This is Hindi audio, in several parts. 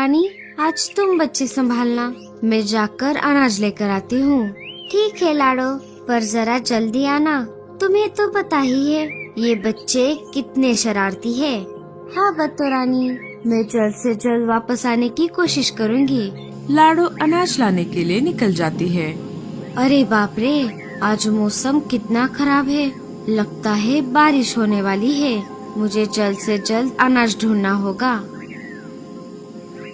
रानी, आज तुम बच्चे संभालना, मैं जाकर अनाज लेकर आती हूँ। ठीक है लाडो, पर जरा जल्दी आना, तुम्हें तो पता ही है ये बच्चे कितने शरारती है। हाँ बतो रानी, मैं जल्द से जल्द वापस आने की कोशिश करूँगी। लाडो अनाज लाने के लिए निकल जाती है। अरे बाप रे, आज मौसम कितना खराब है, लगता है बारिश होने वाली है। मुझे जल्द से जल्द अनाज ढूंढना होगा।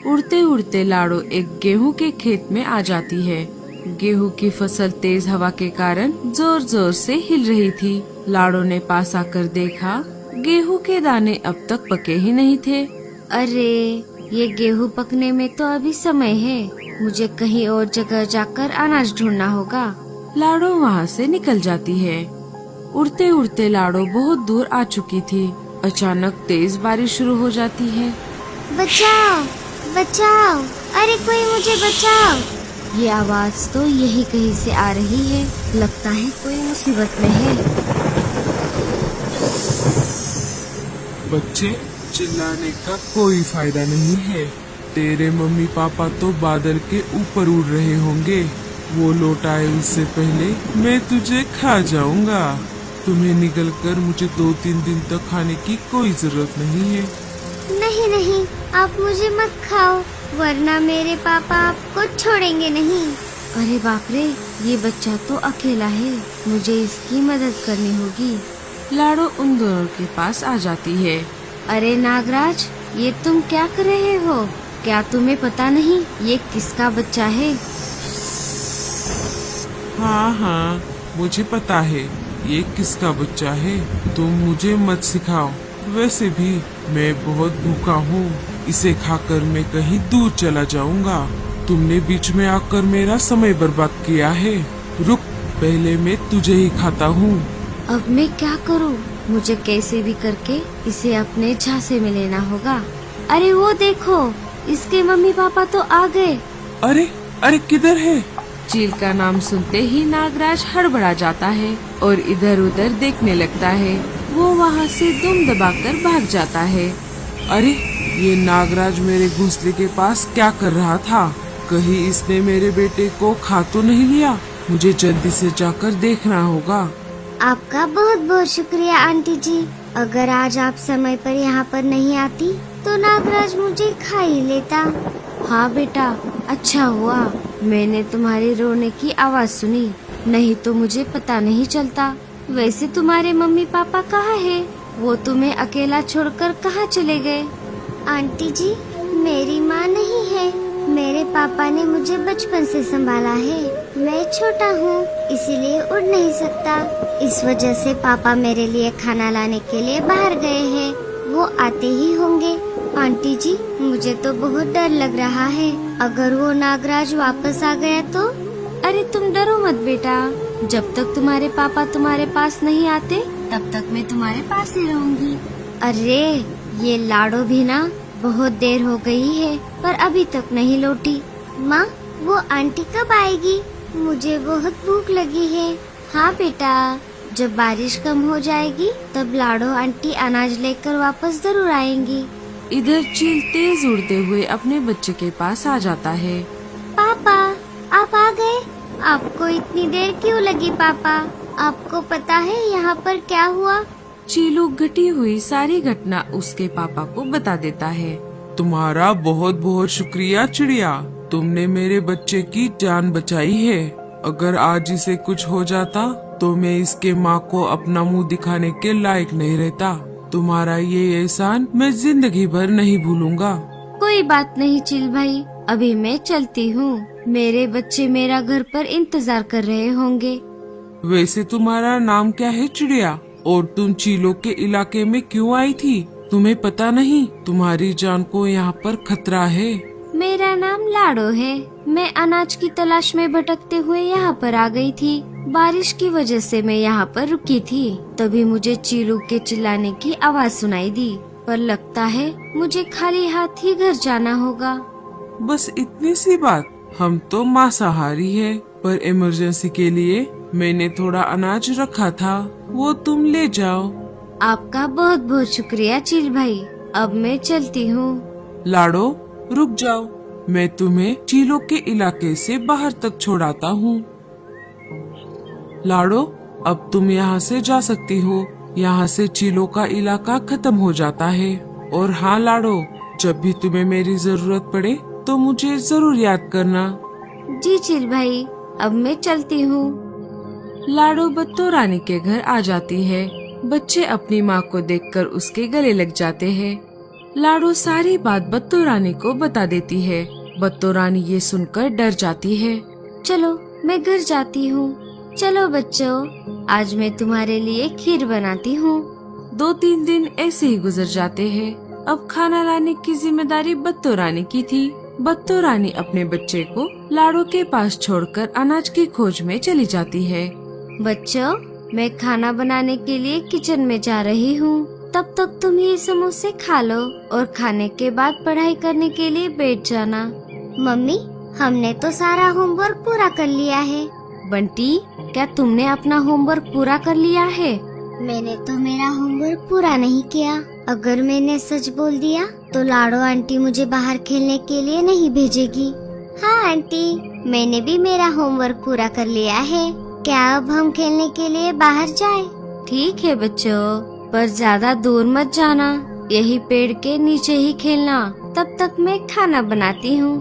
उड़ते उड़ते लाडो एक गेहूं के खेत में आ जाती है। गेहूं की फसल तेज हवा के कारण जोर जोर से हिल रही थी। लाडो ने पास आकर देखा, गेहूं के दाने अब तक पके ही नहीं थे। अरे, ये गेहूं पकने में तो अभी समय है, मुझे कहीं और जगह जाकर अनाज ढूंढना होगा। लाडो वहाँ से निकल जाती है। उड़ते उड़ते लाडो बहुत दूर आ चुकी थी। अचानक तेज बारिश शुरू हो जाती है। बचाओ बचाओ, अरे कोई मुझे बचाओ। ये आवाज तो यही कहीं से आ रही है, लगता है कोई मुसीबत में है। बच्चे, चिल्लाने का कोई फायदा नहीं है। तेरे मम्मी पापा तो बादल के ऊपर उड़ रहे होंगे। वो लौट आए उससे पहले मैं तुझे खा जाऊंगा। तुम्हें निकलकर मुझे 2-3 दिन तक खाने की कोई जरूरत नहीं है। नहीं नहीं, आप मुझे मत खाओ, वरना मेरे पापा आपको छोड़ेंगे नहीं। अरे बाप रे, ये बच्चा तो अकेला है, मुझे इसकी मदद करनी होगी। लाडो उन दोनों के पास आ जाती है। अरे नागराज, ये तुम क्या कर रहे हो? क्या तुम्हें पता नहीं ये किसका बच्चा है? हाँ, मुझे पता है ये किसका बच्चा है। तुम मुझे मत सिखाओ, वैसे भी मैं बहुत भूखा हूँ। इसे खाकर मैं कहीं दूर चला जाऊंगा। तुमने बीच में आकर मेरा समय बर्बाद किया है। रुक, पहले मैं तुझे ही खाता हूँ। अब मैं क्या करूँ? मुझे कैसे भी करके इसे अपने झांसे में लेना होगा। अरे वो देखो, इसके मम्मी पापा तो आ गए। अरे अरे, किधर है? चील का नाम सुनते ही नागराज हड़बड़ा जाता है और इधर उधर देखने लगता है। वो वहाँ से दुम दबाकर भाग जाता है। अरे, ये नागराज मेरे घोंसले के पास क्या कर रहा था? कहीं इसने मेरे बेटे को खा तो नहीं लिया? मुझे जल्दी से जाकर देखना होगा। आपका बहुत बहुत शुक्रिया आंटी जी। अगर आज आप समय पर यहाँ पर नहीं आती तो नागराज मुझे खा ही लेता। हाँ बेटा, अच्छा हुआ मैंने तुम्हारे रोने की आवाज सुनी, नहीं तो मुझे पता नहीं चलता। वैसे तुम्हारे मम्मी पापा कहाँ है? वो तुम्हें अकेला छोड़कर कहाँ चले गए? आंटी जी, मेरी माँ नहीं है, मेरे पापा ने मुझे बचपन से संभाला है। मैं छोटा हूँ, इसीलिए उड़ नहीं सकता। इस वजह से पापा मेरे लिए खाना लाने के लिए बाहर गए हैं। वो आते ही होंगे। आंटी जी, मुझे तो बहुत डर लग रहा है, अगर वो नागराज वापस आ गया तो? अरे तुम डरो मत बेटा, जब तक तुम्हारे पापा तुम्हारे पास नहीं आते तब तक मैं तुम्हारे पास ही रहूंगी। अरे ये लाडो भी ना, बहुत देर हो गई है पर अभी तक नहीं लौटी। माँ, वो आंटी कब आएगी? मुझे बहुत भूख लगी है। हाँ बेटा, जब बारिश कम हो जाएगी तब लाडो आंटी अनाज लेकर वापस जरूर आएंगी। इधर चील तेज उड़ते हुए अपने बच्चे के पास आ जाता है। पापा, आप आ गए? आपको इतनी देर क्यों लगी पापा? आपको पता है यहाँ पर क्या हुआ? चीलू घटी हुई सारी घटना उसके पापा को बता देता है। तुम्हारा बहुत बहुत शुक्रिया चिड़िया, तुमने मेरे बच्चे की जान बचाई है। अगर आज इसे कुछ हो जाता तो मैं इसके माँ को अपना मुंह दिखाने के लायक नहीं रहता। तुम्हारा ये एहसान मैं जिंदगी भर नहीं भूलूंगा। कोई बात नहीं चील भाई, अभी मैं चलती हूँ। मेरे बच्चे मेरा घर पर इंतजार कर रहे होंगे। वैसे तुम्हारा नाम क्या है चिड़िया? और तुम चीलों के इलाके में क्यों आई थी? तुम्हें पता नहीं तुम्हारी जान को यहाँ पर खतरा है? मेरा नाम लाडो है। मैं अनाज की तलाश में भटकते हुए यहाँ पर आ गई थी। बारिश की वजह से मैं यहाँ पर रुकी थी, तभी मुझे चीलू के चिल्लाने की आवाज सुनाई दी। पर लगता है मुझे खाली हाथ ही घर जाना होगा। बस इतनी सी बात? हम तो मांसाहारी है, पर इमरजेंसी के लिए मैंने थोड़ा अनाज रखा था, वो तुम ले जाओ। आपका बहुत बहुत शुक्रिया चील भाई, अब मैं चलती हूँ। लाडो, रुक जाओ, मैं तुम्हें चीलों के इलाके से बाहर तक छोड़ाता हूँ। लाडो, अब तुम यहाँ से जा सकती हो। यहाँ से चीलों का इलाका खत्म हो जाता है। और हाँ लाडो, जब भी तुम्हें मेरी जरूरत पड़े तो मुझे जरूर याद करना। जी चील भाई, अब मैं चलती हूँ। लाडो बत्तो रानी के घर आ जाती है। बच्चे अपनी माँ को देखकर उसके गले लग जाते हैं। लाडो सारी बात बत्तो रानी को बता देती है। बत्तो रानी ये सुनकर डर जाती है। चलो मैं घर जाती हूँ। चलो बच्चों, आज मैं तुम्हारे लिए खीर बनाती हूँ। 2-3 दिन ऐसे ही गुजर जाते हैं। अब खाना लाने की जिम्मेदारी बत्तो रानी की थी। बत्तो रानी अपने बच्चे को लाडो के पास छोड़कर अनाज की खोज में चली जाती है। बच्चों, मैं खाना बनाने के लिए किचन में जा रही हूँ। तब तक तुम ये समोसे खा लो और खाने के बाद पढ़ाई करने के लिए बैठ जाना। मम्मी, हमने तो सारा होमवर्क पूरा कर लिया है। बंटी, क्या तुमने अपना होमवर्क पूरा कर लिया है? मैंने तो मेरा होमवर्क पूरा नहीं किया। अगर मैंने सच बोल दिया तो लाडो आंटी मुझे बाहर खेलने के लिए नहीं भेजेगी। हाँ आंटी, मैंने भी मेरा होमवर्क पूरा कर लिया है। क्या अब हम खेलने के लिए बाहर जाएं? ठीक है बच्चों, पर ज्यादा दूर मत जाना। यही पेड़ के नीचे ही खेलना। तब तक मैं खाना बनाती हूँ।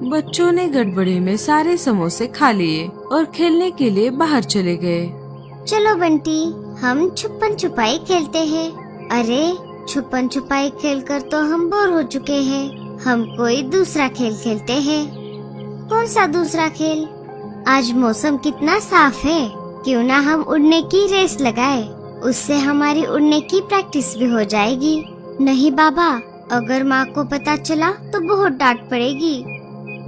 बच्चों ने गड़बड़ी में सारे समोसे खा लिए और खेलने के लिए बाहर चले गए। चलो बंटी, हम छुपन छुपाई खेलते हैं। अरे, छुपन छुपाई खेलकर तो हम बोर हो चुके हैं। हम कोई दूसरा खेल खेलते हैं। कौन सा दूसरा खेल? आज मौसम कितना साफ है, क्यों ना हम उड़ने की रेस लगाए। उससे हमारी उड़ने की प्रैक्टिस भी हो जाएगी। नहीं बाबा, अगर माँ को पता चला तो बहुत डांट पड़ेगी।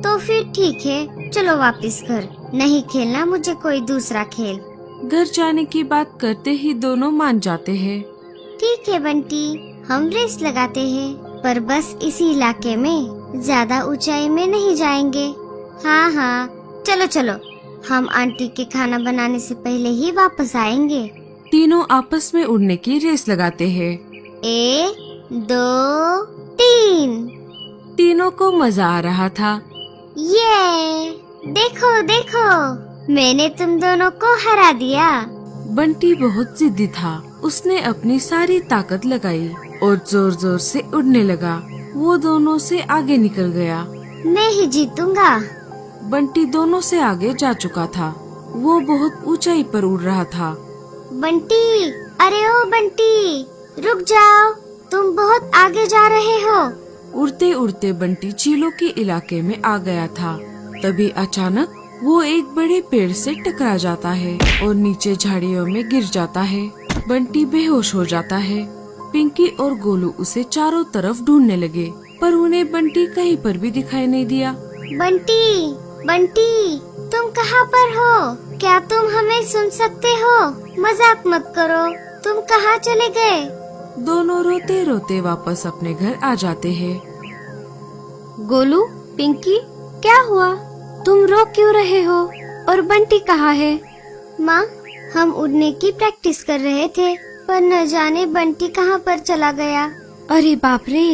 तो फिर ठीक है, चलो वापस घर। नहीं खेलना मुझे कोई दूसरा खेल। घर जाने की बात करते ही दोनों मान जाते हैं। ठीक है बंटी, हम रेस लगाते हैं, पर बस इसी इलाके में, ज्यादा ऊंचाई में नहीं जाएंगे। हाँ हाँ, चलो चलो, हम आंटी के खाना बनाने से पहले ही वापस आएंगे। तीनों आपस में उड़ने की रेस लगाते हैं। 1, 2, 3। तीनों को मजा आ रहा था। ये देखो देखो, मैंने तुम दोनों को हरा दिया। बंटी बहुत जिद्दी था। उसने अपनी सारी ताकत लगाई और जोर जोर से उड़ने लगा। वो दोनों से आगे निकल गया। मैं ही जीतूंगा। बंटी दोनों से आगे जा चुका था। वो बहुत ऊंचाई पर उड़ रहा था। बंटी, अरे ओ बंटी, रुक जाओ, तुम बहुत आगे जा रहे हो। उड़ते उड़ते बंटी चीलों के इलाके में आ गया था। तभी अचानक वो एक बड़े पेड़ से टकरा जाता है और नीचे झाड़ियों में गिर जाता है। बंटी बेहोश हो जाता है। पिंकी और गोलू उसे चारों तरफ ढूंढने लगे, पर उन्हें बंटी कहीं पर भी दिखाई नहीं दिया। बंटी, बंटी, तुम कहाँ पर हो? क्या तुम हमें सुन सकते हो? मजाक मत करो, तुम कहाँ चले गए? दोनों रोते रोते वापस अपने घर आ जाते हैं। गोलू, पिंकी, क्या हुआ? तुम रो क्यों रहे हो? और बंटी कहाँ है? माँ, हम उड़ने की प्रैक्टिस कर रहे थे, पर न जाने बंटी कहाँ पर चला गया। अरे बाप रे,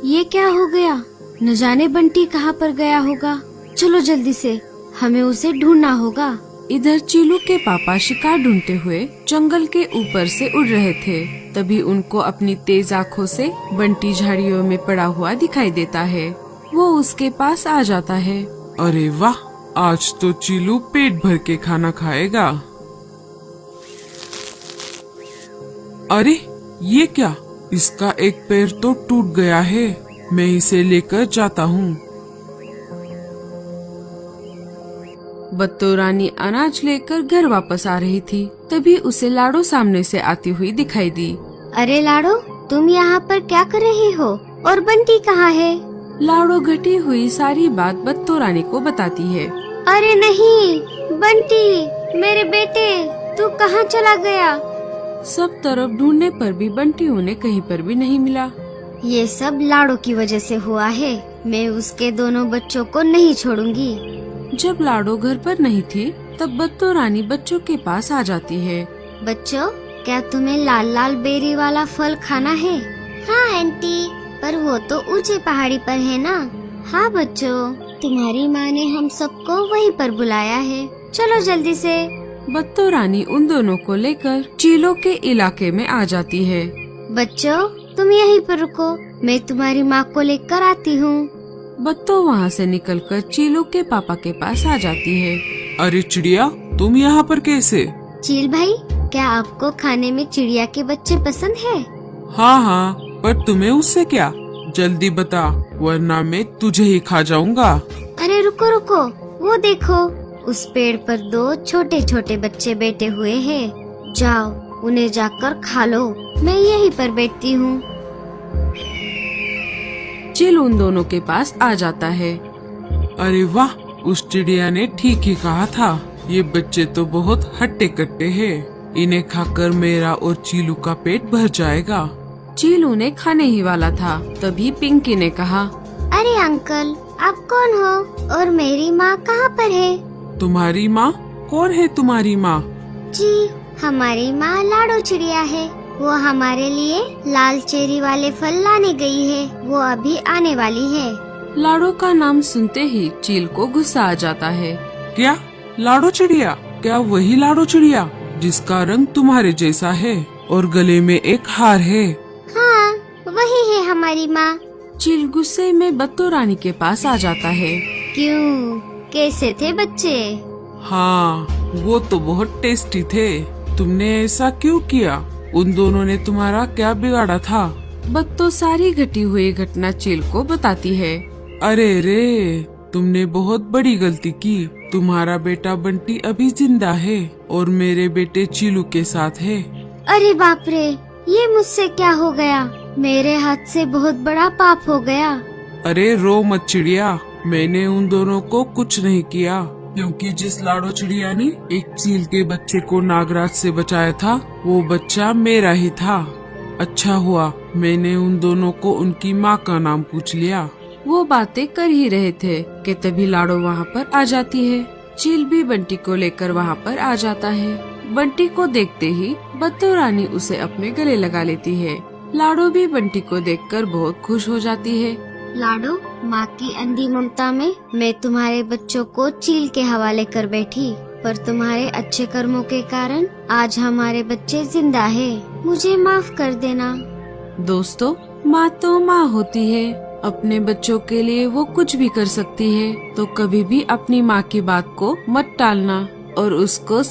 ये क्या हो गया? न जाने बंटी कहाँ पर गया होगा। चलो जल्दी से, हमें उसे ढूंढना होगा। इधर चीलू के पापा शिकार ढूंढते हुए जंगल के ऊपर से उड़ रहे थे। तभी उनको अपनी तेज आँखों से बंटी झाड़ियों में पड़ा हुआ दिखाई देता है। वो उसके पास आ जाता है। अरे वाह, आज तो चीलू पेट भर के खाना खाएगा। अरे ये क्या? इसका एक पैर तो टूट गया है। मैं इसे लेकर जाता हूँ। बत्तो रानी अनाज लेकर घर वापस आ रही थी। तभी उसे लाडो सामने से आती हुई दिखाई दी। अरे लाडो, तुम यहाँ पर क्या कर रही हो? और बंटी कहाँ है? लाडो घटी हुई सारी बात बत्तो रानी को बताती है। अरे नहीं, बंटी, मेरे बेटे, तू कहाँ चला गया? सब तरफ ढूंढने पर भी बंटी उन्हें कहीं पर भी नहीं मिला। ये सब लाडो की वजह से हुआ है। मैं उसके दोनों बच्चों को नहीं छोड़ूंगी। जब लाडो घर पर नहीं थी, तब बत्तो रानी बच्चों के पास आ जाती है। बच्चों, क्या तुम्हें लाल लाल बेरी वाला फल खाना है? हाँ आंटी, पर वो तो ऊंचे पहाड़ी पर है ना। हाँ बच्चों, तुम्हारी माँ ने हम सबको वहीं पर बुलाया है, चलो जल्दी से। बत्तो रानी उन दोनों को लेकर चीलों के इलाके में आ जाती है। बच्चों तुम यहीं पर रुको, मैं तुम्हारी माँ को लेकर आती हूँ। बत्तो वहाँ से निकलकर चीलों के पापा के पास आ जाती है। अरे चिड़िया, तुम यहाँ पर कैसे? चील भाई, क्या आपको खाने में चिड़िया के बच्चे पसंद है? हाँ हाँ, पर तुम्हें उससे क्या? जल्दी बता, वरना मैं तुझे ही खा जाऊंगा। अरे रुको रुको, वो देखो, उस पेड़ पर 2 छोटे छोटे बच्चे बैठे हुए हैं। जाओ उन्हें जाकर खा लो, मैं यहीं पर बैठती हूँ। चील उन दोनों के पास आ जाता है। अरे वाह, उस चिड़िया ने ठीक ही कहा था, ये बच्चे तो बहुत हट्टे कट्टे हैं। इन्हें खाकर मेरा और चीलू का पेट भर जाएगा। चील उन्हें खाने ही वाला था, तभी पिंकी ने कहा, अरे अंकल, आप कौन हो और मेरी माँ कहाँ पर है? तुम्हारी माँ? कौन है तुम्हारी माँ? जी, हमारी माँ लाडो चिड़िया है। वो हमारे लिए लाल चेरी वाले फल लाने गई है, वो अभी आने वाली है। लाडो का नाम सुनते ही चील को गुस्सा आ जाता है। क्या? लाडो चिड़िया? क्या वही लाडो चिड़िया जिसका रंग तुम्हारे जैसा है और गले में एक हार है? हाँ, वही है हमारी माँ। चील गुस्से में बत्तो रानी के पास आ जाता है। क्यों, कैसे थे बच्चे? हाँ, वो तो बहुत टेस्टी थे। तुमने ऐसा क्यों किया? उन दोनों ने तुम्हारा क्या बिगाड़ा था? बत्तो सारी घटी हुई घटना चील को बताती है। अरे रे, तुमने बहुत बड़ी गलती की। तुम्हारा बेटा बंटी अभी जिंदा है और मेरे बेटे चीलू के साथ है। अरे बाप रे, ये मुझसे क्या हो गया? मेरे हाथ से बहुत बड़ा पाप हो गया। अरे रो मत चिड़िया, मैंने उन दोनों को कुछ नहीं किया, क्योंकि जिस लाडो चिड़िया ने एक चील के बच्चे को नागराज से बचाया था, वो बच्चा मेरा ही था। अच्छा हुआ मैंने उन दोनों को उनकी माँ का नाम पूछ लिया। वो बातें कर ही रहे थे कि तभी लाडो वहाँ पर आ जाती है। चील भी बंटी को लेकर वहाँ पर आ जाता है। बंटी को देखते ही बत्तो रानी उसे अपने गले लगा लेती है। लाडो भी बंटी को देखकर बहुत खुश हो जाती है। लाडो, माँ की अंधी ममता में मैं तुम्हारे बच्चों को चील के हवाले कर बैठी, पर तुम्हारे अच्छे कर्मों के कारण आज हमारे बच्चे जिंदा है। मुझे माफ कर देना। दोस्तों, माँ तो माँ होती है, अपने बच्चों के लिए वो कुछ भी कर सकती है। तो कभी भी अपनी माँ की बात को मत टालना और उसको